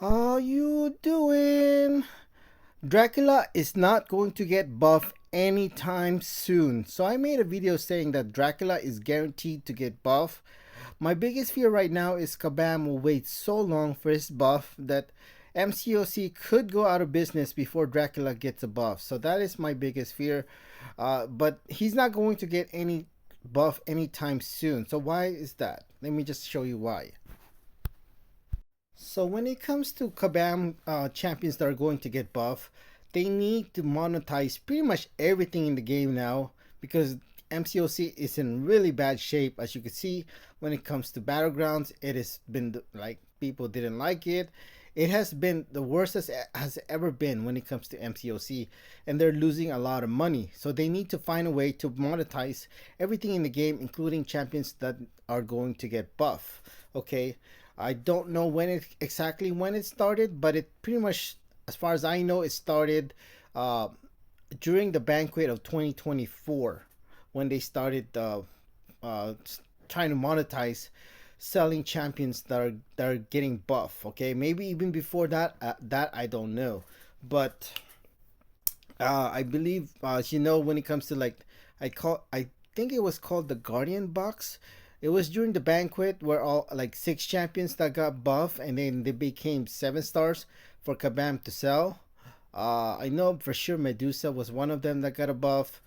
How you doing? Dracula is not going to get buff anytime soon. So I made a video saying that Dracula is guaranteed to get buff. My biggest fear right now is Kabam will wait so long for his buff that MCOC could go out of business before Dracula gets a buff. So that is my biggest fear. But he's not going to get any buff anytime soon. So why is that? Let me just show you why. So when it comes to Kabam champions that are going to get buff, they need to monetize pretty much everything in the game now because MCOC is in really bad shape. As you can see, when it comes to battlegrounds, it has been like people didn't like it. It has been the worst as has ever been when it comes to MCOC, and they're losing a lot of money. So they need to find a way to monetize everything in the game, including champions that are going to get buff. Okay, I don't know exactly when it started, but it pretty much, as far as I know, it started uh, during the banquet of 2024 when they started uh, trying to monetize selling champions that are getting buff. Okay, maybe even before that. That I don't know, but I believe when it comes to like I think it was called the Guardian box. It was during the banquet where all like six champions that got buff and then they became 7 stars for Kabam to sell. I know for sure Medusa was one of them that got a buff,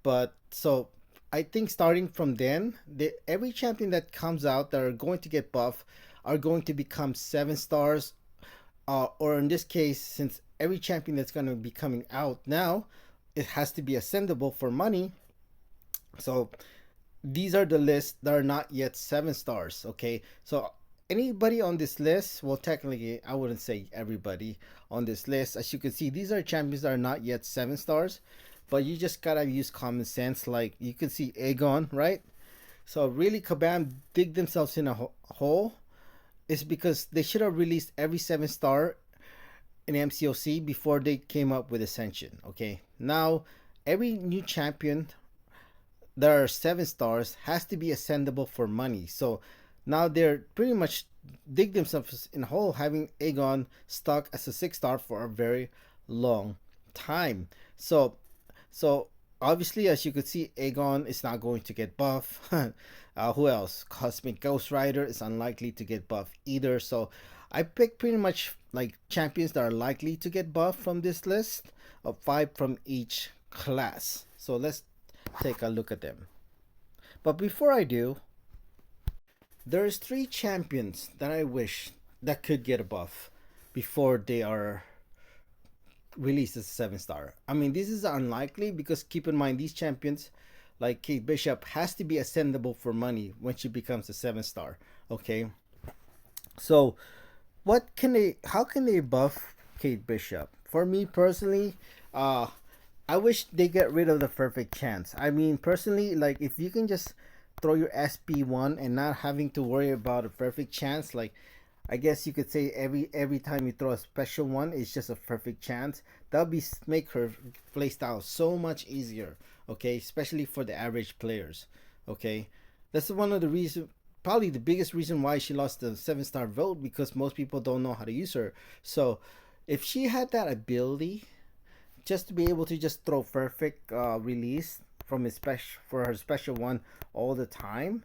but so I think starting from then, every champion that comes out that are going to get buff are going to become 7 stars, or in this case, since every champion that's going to be coming out now, it has to be ascendable for money. So these are the lists that are not yet 7 stars. Okay, so anybody on this list, well, technically I wouldn't say everybody on this list. As you can see, these are champions that are not yet 7 stars, but you just gotta use common sense. Like you can see Aegon, right? So really, Kabam dig themselves in a hole. Is because they should have released every 7 star in MCOC before they came up with Ascension. Okay, now every new champion that are 7 stars has to be ascendable for money. So now they're pretty much dig themselves in a hole having Aegon stuck as a 6 star for a very long time. So obviously, as you could see, Aegon is not going to get buff. Who else? Cosmic Ghost Rider is unlikely to get buff either. So I picked pretty much like champions that are likely to get buff from this list of 5 from each class. So let's take a look at them. But before I do, there's 3 champions that I wish that could get a buff before they are released as a 7 star. I mean, this is unlikely because keep in mind these champions like Kate Bishop has to be ascendable for money when she becomes a 7 star. Okay, so how can they buff Kate Bishop? For me personally, I wish they get rid of the perfect chance. I mean, personally, like if you can just throw your SP1 and not having to worry about a perfect chance, like I guess you could say every time you throw a special one, it's just a perfect chance. That'll be make her playstyle so much easier. Okay, especially for the average players. Okay, that's one of the reasons, probably the biggest reason why she lost the 7 star vote, because most people don't know how to use her. So if she had that ability, just to be able to just throw perfect release from his special for her special one all the time,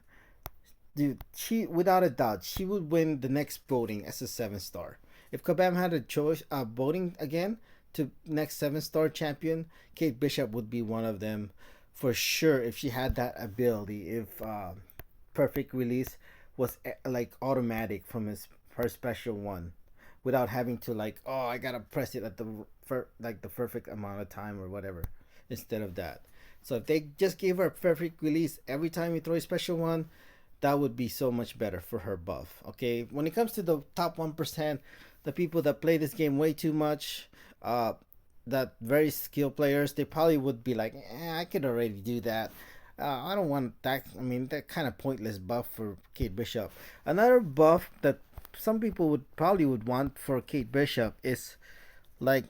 dude, she without a doubt she would win the next voting as a 7 star. If Kabam had a choice voting again to next 7 star champion, Kate Bishop would be one of them for sure if she had that ability. If perfect release was like automatic from his her special one, without having to like, oh, I gotta press it at the like the perfect amount of time or whatever, instead of that. So if they just gave her a perfect release every time you throw a special one, that would be so much better for her buff. Okay, when it comes to the top 1%, the people that play this game way too much, that very skilled players, they probably would be like, I could already do that. I don't want that. I mean, that kind of pointless buff for Kate Bishop. Another buff that some people would want for Kate Bishop is like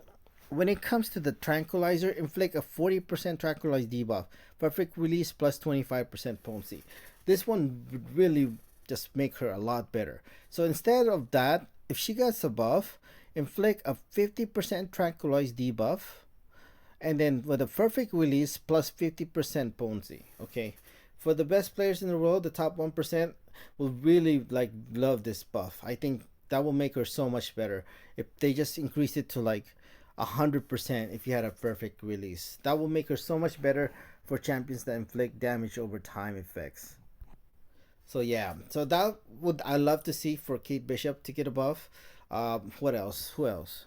when it comes to the tranquilizer, inflict a 40% tranquilize debuff, perfect release plus 25% potency. This one would really just make her a lot better. So instead of that, if she gets a buff, inflict a 50% tranquilize debuff, and then with a perfect release plus 50% potency. Okay, for the best players in the world, the top 1% will really like love this buff. I think that will make her so much better if they just increase it to like 100%. If you had a perfect release, that will make her so much better for champions that inflict damage over time effects. So yeah, so that would I love to see for Kate Bishop to get a buff. What else? Who else?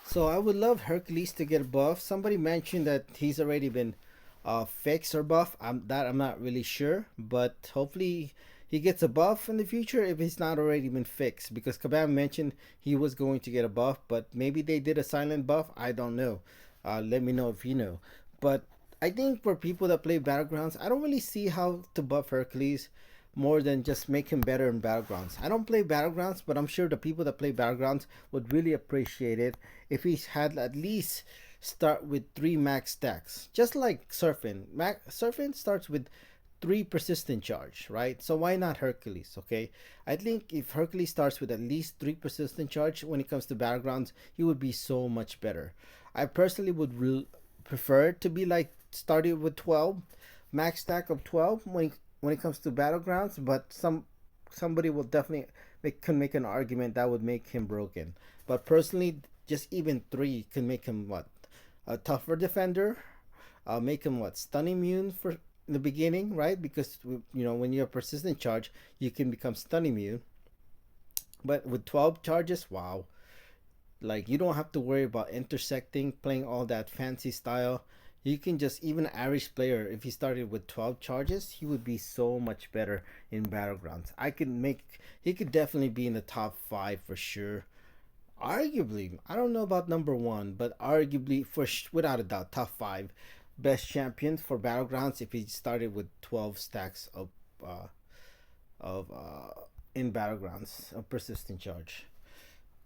So I would love Hercules to get a buff. Somebody mentioned that he's already been fixed or buff. I'm not really sure, but hopefully he gets a buff in the future if he's not already been fixed. Because Kabam mentioned he was going to get a buff, but maybe they did a silent buff. I don't know. Let me know if you know. But I think for people that play Battlegrounds, I don't really see how to buff Hercules more than just make him better in Battlegrounds. I don't play Battlegrounds, but I'm sure the people that play Battlegrounds would really appreciate it if he had at least start with 3 max stacks. Just like Surfing. Surfing starts with 3 persistent charge, right? So why not Hercules, okay? I think if Hercules starts with at least 3 persistent charge when it comes to Battlegrounds, he would be so much better. I personally would prefer to be like starting with 12, max stack of 12 when it comes to Battlegrounds, but somebody will definitely can make an argument that would make him broken. But personally, just even 3 can make him what, a tougher defender, make him what, stun immune for in the beginning, right? Because when you have persistent charge, you can become stun immune. But with 12 charges, wow, like you don't have to worry about intersecting, playing all that fancy style. You can just, even an average player, if he started with 12 charges, he would be so much better in Battlegrounds. He could definitely be in the top 5 for sure. Arguably, I don't know about number 1, but arguably, without a doubt, top 5 best champions for Battlegrounds if he started with 12 stacks of in Battlegrounds of persistent charge.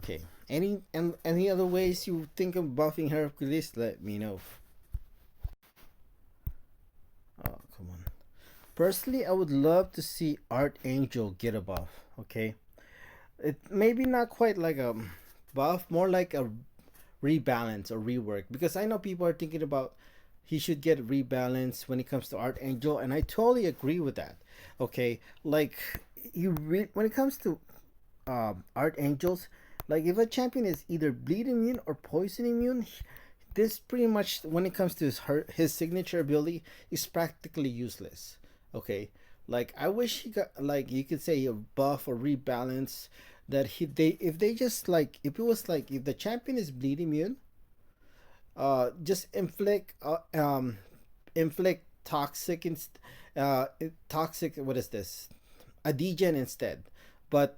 Okay. Any other ways you think of buffing Hercules? Let me know. Oh, come on. Personally, I would love to see Archangel get a buff. Okay, it maybe not quite like a buff, more like a rebalance or rework. Because I know people are thinking about he should get rebalance when it comes to Archangel, and I totally agree with that. Okay, like when it comes to Archangels, like if a champion is either bleed immune or poison immune, this pretty much when it comes to his signature ability is practically useless. Okay, like I wish he got, like you could say, a buff or rebalance that if they just like, if it was like, if the champion is bleed immune, just inflict toxic, what is this, a degen instead. But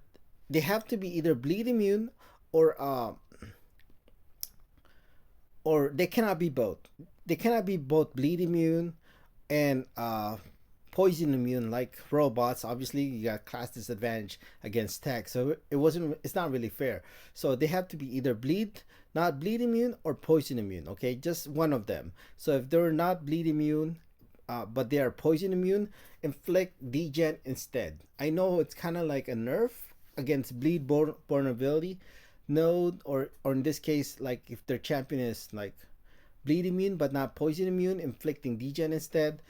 they have to be either bleed immune or they cannot be both. They cannot be both bleed immune and poison immune like robots. Obviously, you got class disadvantage against tech, so it's not really fair. So they have to be either not bleed immune or poison immune. Okay, just one of them. So if they're not bleed immune, but they are poison immune, inflict degen instead. I know it's kind of like a nerf against bleed vulnerability node, or in this case, like if their champion is like bleed immune but not poison immune, inflicting degen instead.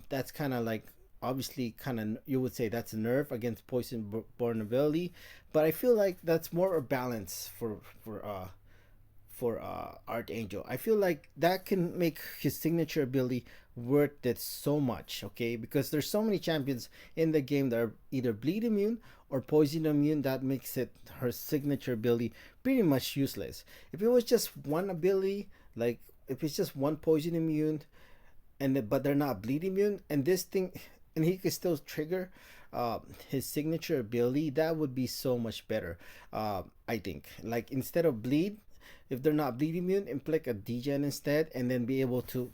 That's kind of like, obviously, kind of, you would say that's a nerf against poison vulnerability, but I feel like that's more a balance for Archangel. I feel like that can make his signature ability worth it so much. Okay, because there's so many champions in the game that are either bleed immune or poison immune, that makes it her signature ability pretty much useless. If it was just one ability, like if it's just one poison immune, but they're not bleed immune, and this thing, and he could still trigger his signature ability, that would be so much better. I think, like, instead of bleed, if they're not bleed immune, inflict a degen instead, and then be able to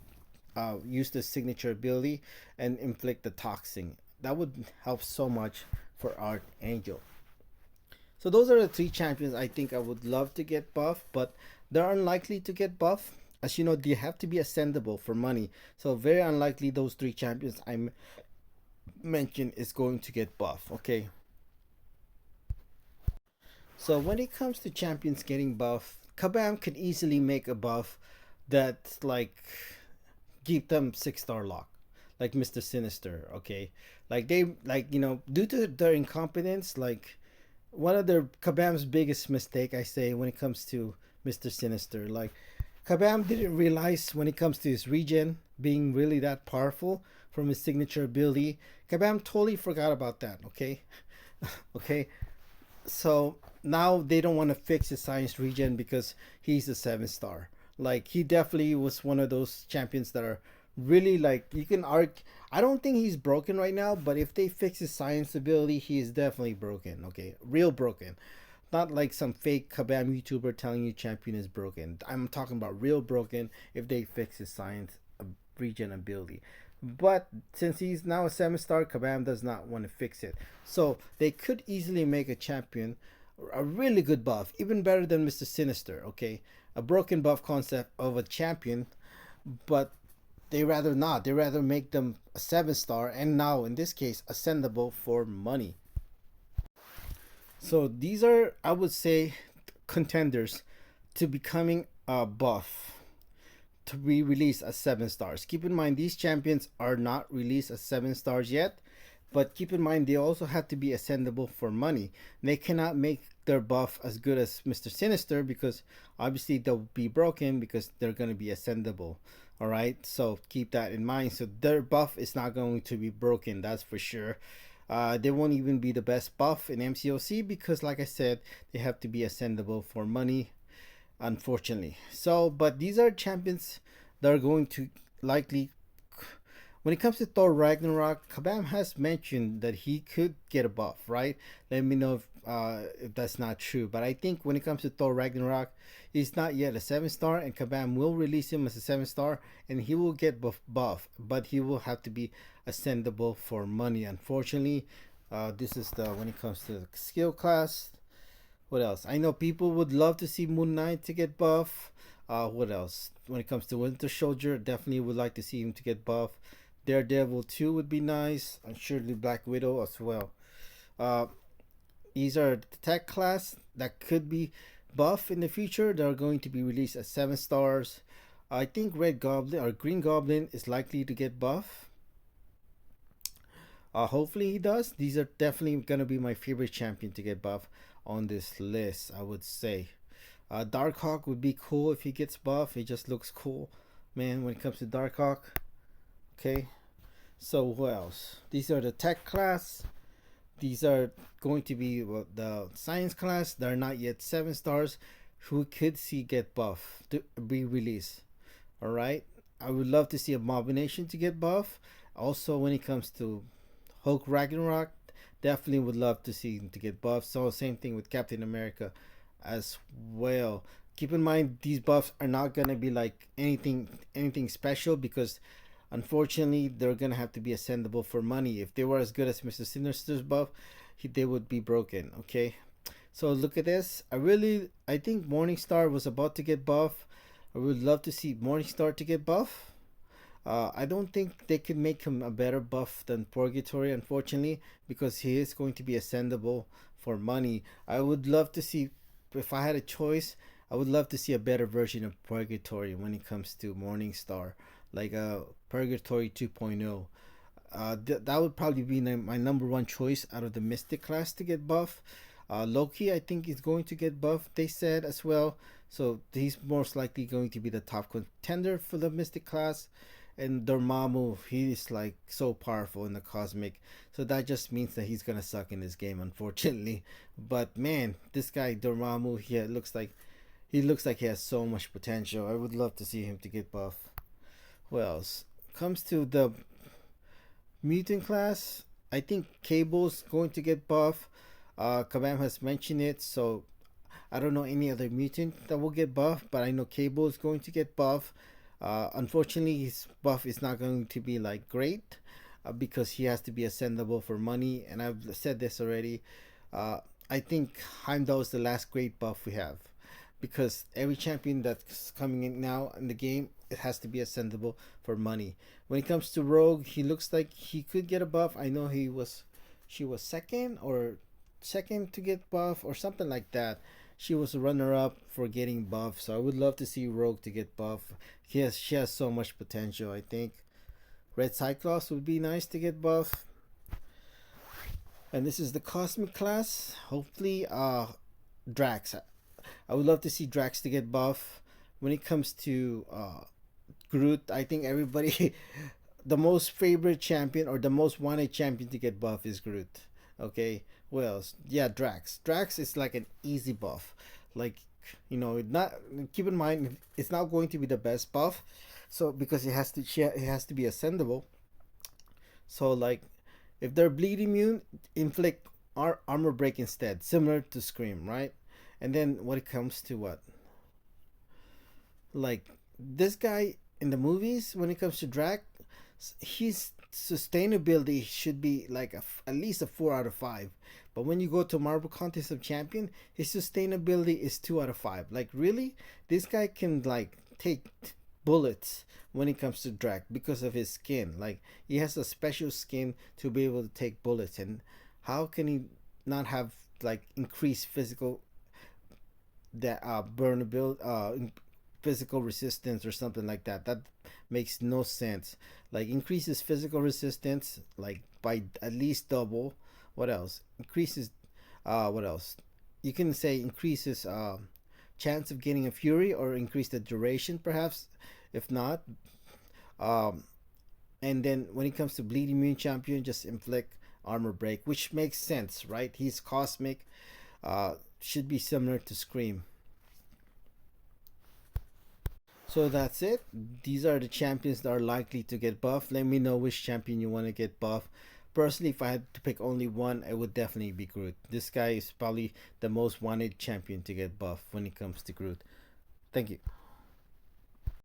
use the signature ability and inflict the toxin. That would help so much for Archangel. So those are the 3 champions I think I would love to get buff, but they're unlikely to get buff. As you know, they have to be ascendable for money. So very unlikely those 3 champions I mentioned is going to get buff. Okay. So when it comes to champions getting buff, Kabam could easily make a buff that's like keep them 6-star lock, like Mr. Sinister. Okay, like they like due to their incompetence, like one of their Kabam's biggest mistake, I say, when it comes to Mr. Sinister, like Kabam didn't realize when it comes to his regen being really that powerful from his signature ability. Kabam totally forgot about that. Okay, okay. So now they don't want to fix his science regen because he's a 7-star. Like he definitely was one of those champions that are really like you can argue. I don't think he's broken right now, but if they fix his science ability, he is definitely broken. Okay, real broken. Not like some fake Kabam YouTuber telling you champion is broken. I'm talking about real broken if they fix his science regen ability. But since he's now a 7-star, Kabam does not want to fix it. So they could easily make a champion a really good buff, even better than Mr. Sinister, okay? A broken buff concept of a champion, but they rather not. They rather make them a 7-star and now in this case ascendable for money. So these are, I would say, contenders to becoming a buff to be released as 7-stars. Keep in mind these champions are not released as 7-stars yet, but keep in mind they also have to be ascendable for money. They cannot make their buff as good as Mr. Sinister because obviously they'll be broken because they're going to be ascendable. All right, so keep that in mind. So their buff is not going to be broken, that's for sure. They won't even be the best buff in MCOC because, like I said, they have to be ascendable for money, unfortunately. So, but these are champions that are going to likely. When it comes to Thor Ragnarok, Kabam has mentioned that he could get a buff, right? Let me know if that's not true. But I think when it comes to Thor Ragnarok, he's not yet a 7-star, and Kabam will release him as a 7-star, and he will get buff, but he will have to be ascendable for money. Unfortunately, this is the when it comes to the skill class. What else? I know people would love to see Moon Knight to get buff. What else? When it comes to Winter Soldier, definitely would like to see him to get buff. Daredevil 2 would be nice, and surely Black Widow as well. Uh, these are the tech class that could be buff in the future. They are going to be released as 7-stars. I think Red Goblin or Green Goblin is likely to get buff. Hopefully he does. These are definitely gonna be my favorite champion to get buff on this list, I would say. Darkhawk would be cool if he gets buff. He just looks cool, man. When it comes to Darkhawk, okay. So what else? These are the tech class. These are going to be the science class. They're not yet 7-stars. Who could see get buff to be released? All right. I would love to see Abomination to get buff. Also, when it comes to Hulk Ragnarok, definitely would love to see him to get buffed. So same thing with Captain America as well. Keep in mind these buffs are not gonna be like anything special because unfortunately they're gonna have to be ascendable for money. If they were as good as Mr. Sinister's buff, they would be broken. Okay. So look at this. I think Morningstar was about to get buff. I would love to see Morningstar to get buff. I don't think they could make him a better buff than Purgatory, unfortunately, because he is going to be ascendable for money. I would love to see, if I had a choice, I would love to see a better version of Purgatory when it comes to Morningstar, like Purgatory 2.0. That would probably be my number one choice out of the Mystic class to get buff. Loki, I think, is going to get buff, they said as well. So he's most likely going to be the top contender for the Mystic class. And Dormammu, he is like so powerful in the Cosmic. So that just means that he's gonna suck in this game, unfortunately. But man, this guy Dormammu, he looks like he has so much potential. I would love to see him to get buff. What else? Comes to the mutant class, I think Cable's going to get buff. Kabam has mentioned it, so I don't know any other mutant that will get buff, but I know Cable is going to get buff. Unfortunately, his buff is not going to be like great because he has to be ascendable for money, and I've said this already. I think Heimdall is the last great buff we have because every champion that's coming in now in the game, it has to be ascendable for money. When it comes to Rogue, he looks like he could get a buff. I know she was second or second to get buff or something like that. She was a runner up for getting buff, so I would love to see Rogue to get buff. She has so much potential. I think Red Cyclops would be nice to get buff. And this is the Cosmic class. Hopefully, Drax. I would love to see Drax to get buff. When it comes to Groot, I think everybody, the most favorite champion or the most wanted champion to get buff is Groot. Okay, well, yeah, Drax. Drax is like an easy buff. Like, not keep in mind it's not going to be the best buff, so because it has to be ascendable. So like, if they're bleed immune, inflict armor break instead, similar to Scream, right? And then when it comes to what, like this guy in the movies, when it comes to Drac, his sustainability should be like at least a 4 out of 5. But when you go to Marvel Contest of Champion, his sustainability is 2 out of 5. Like really, this guy can like take bullets when it comes to Drac because of his skin. Like he has a special skin to be able to take bullets, and how can he not have like increased physical that burnability physical resistance or something like that? That makes no sense. Like increases physical resistance like by at least double. What else increases? What else? You can say increases chance of getting a fury, or increase the duration perhaps, if not. um and then when it comes to bleed immune champion, just inflict armor break, which makes sense, right? He's cosmic. Should be similar to Scream. So that's it. These are the champions that are likely to get buff. Let me know which champion you want to get buff. Personally, if I had to pick only one, it would definitely be Groot. This guy is probably the most wanted champion to get buff when it comes to Groot. Thank you.